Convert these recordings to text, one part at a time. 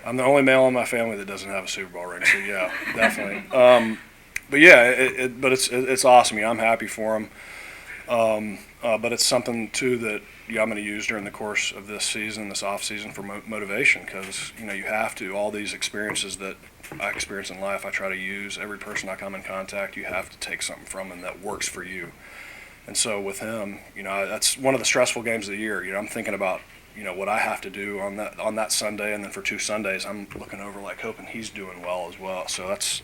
I'm the only male in my family that doesn't have a Super Bowl ring, so yeah, definitely. But yeah, but it's awesome. I'm happy for him. But it's something too that I'm going to use during the course of this season, this off season, for motivation, because you have to. All these experiences that I experience in life, I try to use. Every person I come in contact, you have to take something from them that works for you. And so with him, that's one of the stressful games of the year. I'm thinking about what I have to do on that Sunday, and then for 2 Sundays, I'm looking over like hoping he's doing well as well. So that's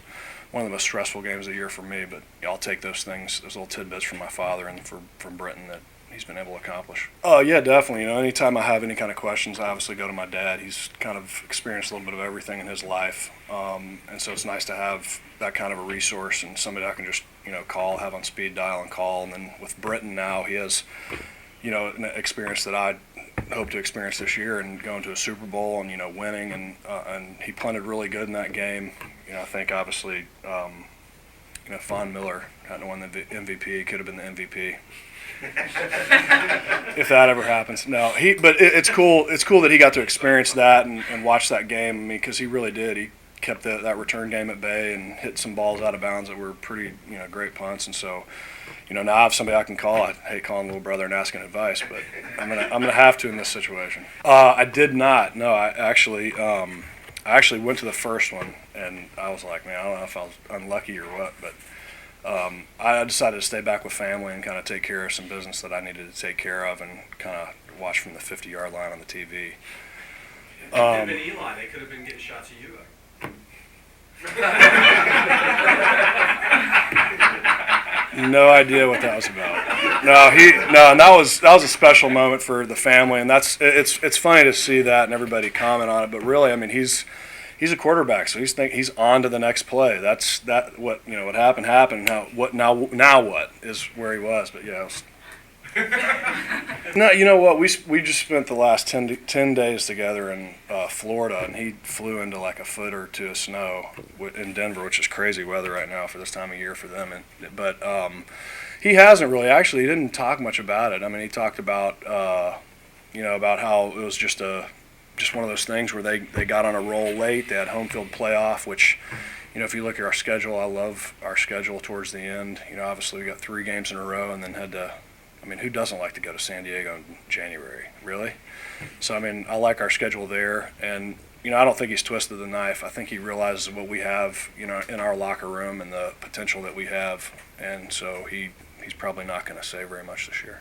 one of the most stressful games of the year for me. But I'll take those things, those little tidbits from my father and from Britton that he's been able to accomplish. Oh yeah, definitely. Anytime I have any kind of questions, I obviously go to my dad. He's kind of experienced a little bit of everything in his life, and so it's nice to have that kind of a resource and somebody I can just call, have on speed dial and call. And then with Britton now, he has an experience that I hope to experience this year, and going to a Super Bowl and winning, and he punted really good in that game. I think obviously Von Miller hadn't won the MVP, could have been the MVP. If that ever happens. No, but it's cool. It's cool that he got to experience that and watch that game. I mean, because he really did. He kept that return game at bay and hit some balls out of bounds that were pretty great punts. And so now I have somebody I can call. I hate calling little brother and asking advice, but I'm gonna have to in this situation. I did not. No, I actually went to the first one, and I was like, man, I don't know if I was unlucky or what, but I decided to stay back with family and kind of take care of some business that I needed to take care of, and kind of watch from the 50-yard line on the TV. If it had been Eli, they could have been getting shots at you. No idea what that was about. No, and that was a special moment for the family, and it's funny to see that and everybody comment on it. But really, I mean, he's a quarterback, so he's on to the next play. What happened. Now what is where he was. But yeah. No, you know what? We just spent the last 10 days together in Florida, and he flew into like a foot or two of snow in Denver, which is crazy weather right now for this time of year for them. But he hasn't really. Actually, he didn't talk much about it. I mean, he talked about about how it was just one of those things where they got on a roll late. They had home field playoff, which if you look at our schedule, I love our schedule towards the end. Obviously we got 3 games in a row, and then had to. I mean, who doesn't like to go to San Diego in January, really? So, I mean, I like our schedule there. And, I don't think he's twisted the knife. I think he realizes what we have, in our locker room and the potential that we have. And so he's probably not going to say very much this year.